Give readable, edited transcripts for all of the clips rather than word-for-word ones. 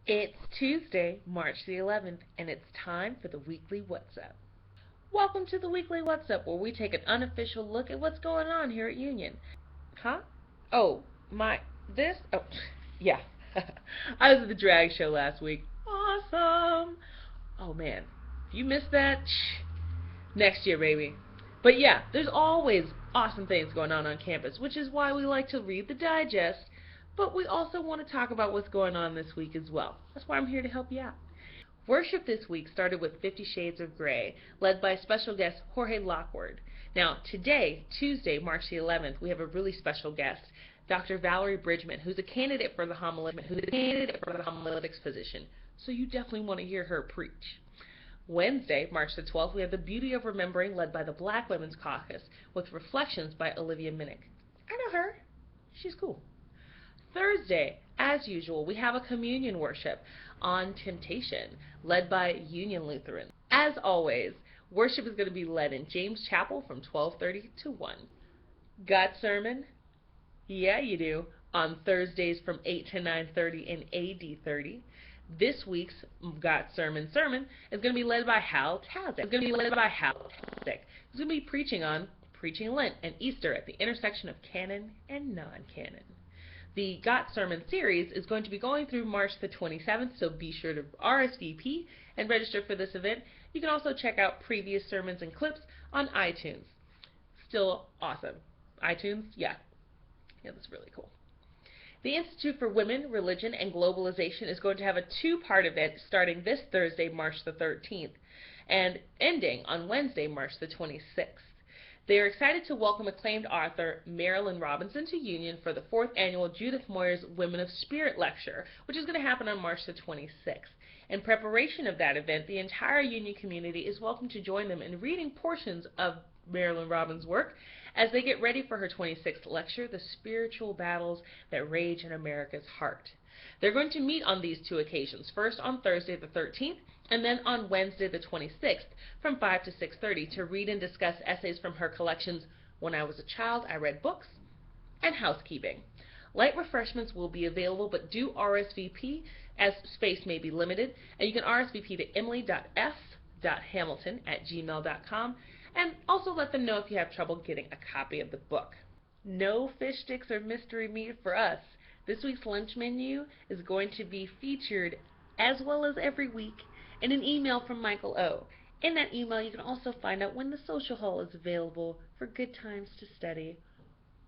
It's Tuesday, March the 11th, and it's time for the weekly What's Up. Welcome to the weekly What's Up, where we take an unofficial look at what's going on here at Union. Huh? Oh, oh, yeah. I was at the drag show last week. Awesome. Oh man, if you missed that, next year, baby. But yeah, there's always awesome things going on campus, which is why we like to read the digest, but we also want to talk about what's going on this week as well. That's why I'm here to help you out. Worship this week started with 50 Shades of Grey, led by special guest Jorge Lockward. Now, today, Tuesday, March the 11th, we have a really special guest, Dr. Valerie Bridgman, who's a candidate for the homiletics position. So you definitely want to hear her preach. Wednesday, March the 12th, we have The Beauty of Remembering, led by the Black Women's Caucus, with reflections by Olivia Minnick. I know her. She's cool. Thursday, as usual, we have a communion worship on temptation, led by Union Lutheran. As always, worship is going to be led in James Chapel from 12:30 to 1. Got sermon? Yeah, you do. On Thursdays from 8 to 9:30 in AD 30. This week's Got Sermon is going to be led by Hal Tazik. He's going to be preaching on Preaching Lent and Easter at the intersection of canon and non-canon. The Got Sermon series is going to be going through March the 27th, so be sure to RSVP and register for this event. You can also check out previous sermons and clips on iTunes. Still awesome. iTunes? Yeah, that's really cool. The Institute for Women, Religion, and Globalization is going to have a two-part event starting this Thursday, March the 13th, and ending on Wednesday, March the 26th. They are excited to welcome acclaimed author Marilyn Robinson to Union for the 4th annual Judith Moyer's Women of Spirit lecture, which is going to happen on March the 26th. In preparation of that event, the entire Union community is welcome to join them in reading portions of Marilyn Robinson's work as they get ready for her 26th lecture, The Spiritual Battles That Rage in America's Heart. They're going to meet on these two occasions, first on Thursday the 13th, and then on Wednesday the 26th from 5 to 6:30 to read and discuss essays from her collections When I Was a Child, I Read Books, and Housekeeping. Light refreshments will be available, but do RSVP as space may be limited, and you can RSVP to emily.f.hamilton@gmail.com, and also let them know if you have trouble getting a copy of the book. No fish sticks or mystery meat for us. This week's lunch menu is going to be featured, as well as every week, in an email from Michael O. In that email, you can also find out when the social hall is available for good times to study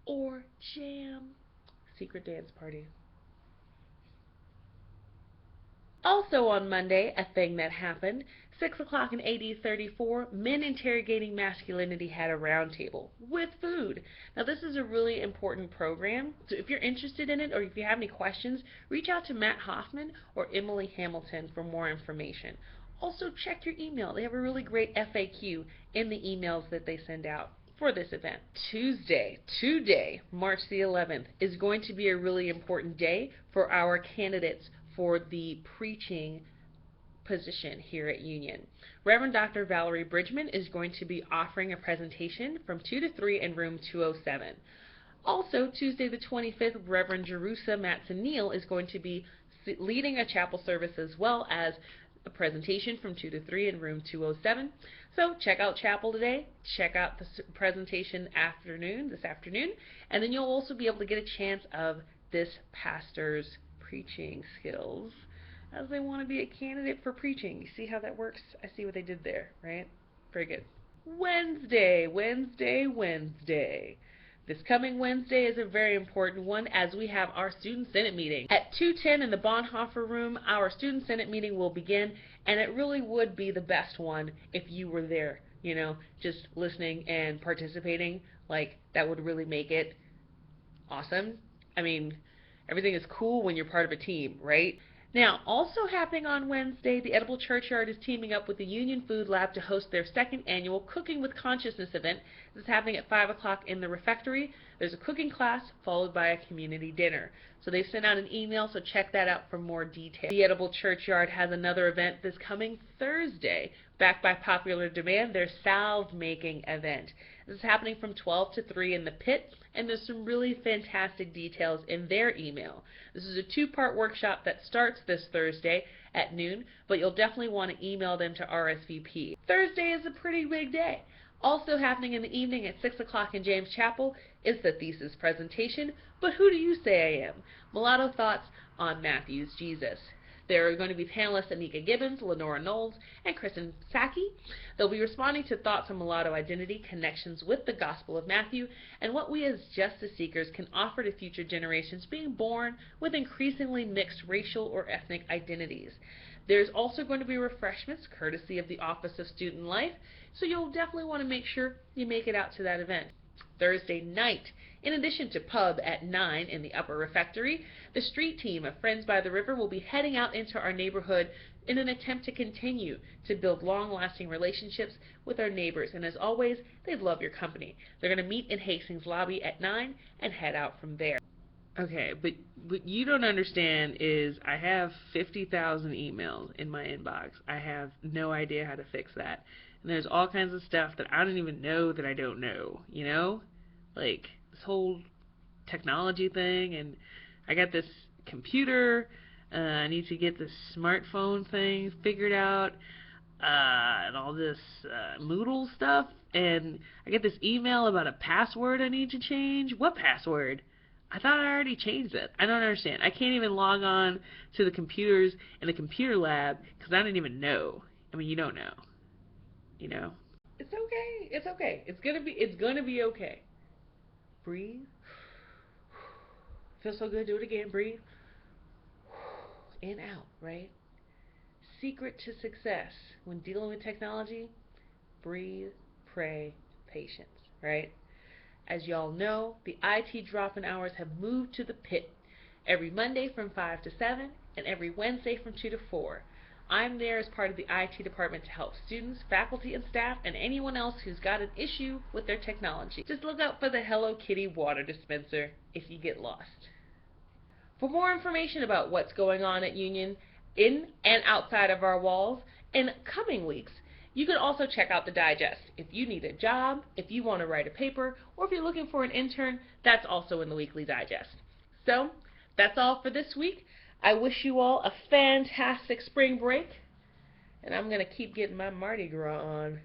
or jam. Secret dance party. Also on Monday, a thing that happened, 6 o'clock in AD 34, Men Interrogating Masculinity had a roundtable with food. Now this is a really important program, so if you're interested in it or if you have any questions, reach out to Matt Hoffman or Emily Hamilton for more information. Also check your email. They have a really great FAQ in the emails that they send out for this event. Today, March the 11th, is going to be a really important day for our candidates for the preaching position here at Union. Reverend Dr. Valerie Bridgman is going to be offering a presentation from 2 to 3 in room 207. Also, Tuesday the 25th, Reverend Jerusa Matson-Neal is going to be leading a chapel service as well as a presentation from 2 to 3 in room 207. So check out chapel today, check out the presentation this afternoon, and then you'll also be able to get a chance of this pastor's preaching skills as they want to be a candidate for preaching. You see how that works? I see what they did there, right? Very good. Wednesday. This coming Wednesday is a very important one as we have our Student Senate meeting. At 2:10 in the Bonhoeffer Room, our Student Senate meeting will begin, and it really would be the best one if you were there, just listening and participating. Like, that would really make it awesome. I mean, everything is cool when you're part of a team, right? Now, also happening on Wednesday, the Edible Churchyard is teaming up with the Union Food Lab to host their second annual Cooking with Consciousness event. This is happening at 5 o'clock in the refectory. There's a cooking class followed by a community dinner. So they've sent out an email, so check that out for more details. The Edible Churchyard has another event this coming Thursday. Backed by popular demand, their salve-making event. This is happening from 12 to 3 in the pit, and there's some really fantastic details in their email. This is a two-part workshop that starts this Thursday at noon, but you'll definitely want to email them to RSVP. Thursday is a pretty big day. Also happening in the evening at 6 o'clock in James Chapel is the thesis presentation, But Who Do You Say I Am? Mulatto Thoughts on Matthew's Jesus. There are going to be panelists Anika Gibbons, Lenora Knowles, and Kristen Sacchi. They'll be responding to thoughts on mulatto identity, connections with the Gospel of Matthew, and what we as justice seekers can offer to future generations being born with increasingly mixed racial or ethnic identities. There's also going to be refreshments courtesy of the Office of Student Life, so you'll definitely want to make sure you make it out to that event. Thursday night, in addition to pub at 9 in the Upper Refectory, the street team of Friends by the River will be heading out into our neighborhood in an attempt to continue to build long-lasting relationships with our neighbors, and as always, they'd love your company. They're going to meet in Hastings Lobby at 9 and head out from there. Okay, but what you don't understand is I have 50,000 emails in my inbox. I have no idea how to fix that. And there's all kinds of stuff that I don't even know that I don't know, you know? Like, this whole technology thing, and I got this computer, I need to get this smartphone thing figured out, and all this Moodle stuff, and I get this email about a password I need to change. What password? I thought I already changed it. I don't understand. I can't even log on to the computers in the computer lab because I don't even know. I mean, you don't know. You know? It's okay. It's okay. It's gonna be okay. Breathe. Feels so good. Do it again. Breathe. In, out, right? Secret to success when dealing with technology: breathe, pray, patience, right? As y'all know, the IT drop-in hours have moved to the pit. Every Monday from 5 to 7 and every Wednesday from 2 to 4. I'm there as part of the IT department to help students, faculty, and staff, and anyone else who's got an issue with their technology. Just look out for the Hello Kitty water dispenser if you get lost. For more information about what's going on at Union, in and outside of our walls, in coming weeks, you can also check out the digest. If you need a job, if you want to write a paper, or if you're looking for an intern, that's also in the weekly digest. So, that's all for this week. I wish you all a fantastic spring break, and I'm going to keep getting my Mardi Gras on.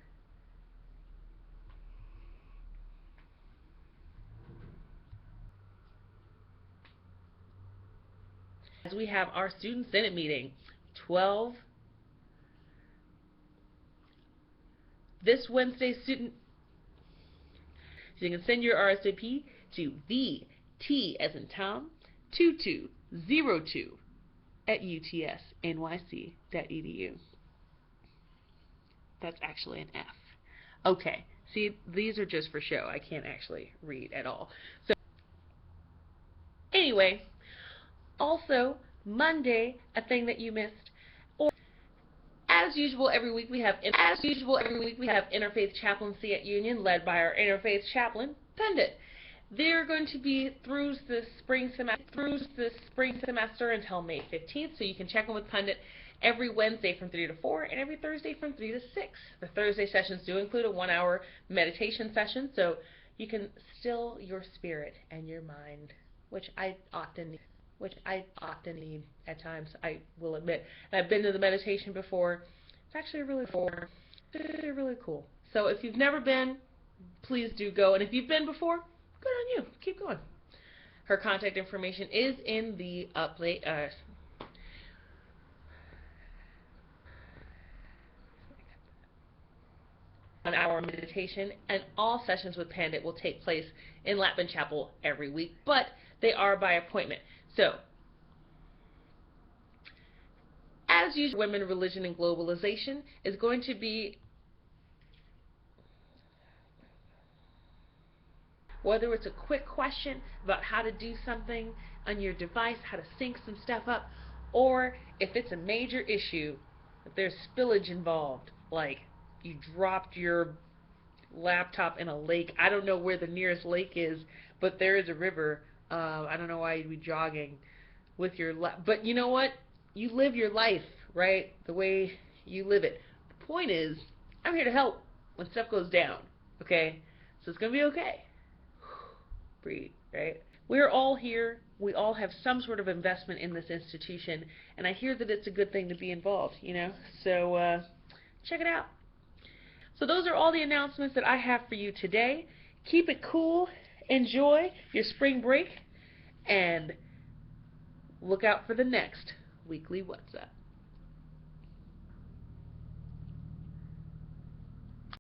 As we have our Student Senate meeting, 12 this Wednesday. So you can send your RSVP to VT as in Tom 2202 at utsnyc.edu. That's actually an F. Okay, see, these are just for show. I can't actually read at all. So anyway, also Monday, a thing that you missed. As usual, every week we have interfaith chaplaincy at Union, led by our interfaith chaplain, Pundit. They're going to be through the spring semester until May 15th, so you can check in with Pundit every Wednesday from 3 to 4 and every Thursday from 3 to 6. The Thursday sessions do include a 1-hour meditation session, so you can still your spirit and your mind, which I often need at times, I will admit. And I've been to the meditation before. It's actually really cool. So if you've never been, please do go. And if you've been before, good on you. Keep going. Her contact information is in the one-hour meditation, and all sessions with Pandit will take place in Lapin Chapel every week, but they are by appointment. So, as usual, Women, Religion, and Globalization is going to be, whether it's a quick question about how to do something on your device, how to sync some stuff up, or if it's a major issue, if there's spillage involved, like you dropped your laptop in a lake. I don't know where the nearest lake is, but there is a river. I don't know why you'd be jogging with your but you know what? You live your life, right? The way you live it. The point is, I'm here to help when stuff goes down, okay? So it's going to be okay. breed, right? We're all here. We all have some sort of investment in this institution, and I hear that it's a good thing to be involved, you know? So check it out. So those are all the announcements that I have for you today. Keep it cool. Enjoy your spring break, and look out for the next weekly What's Up.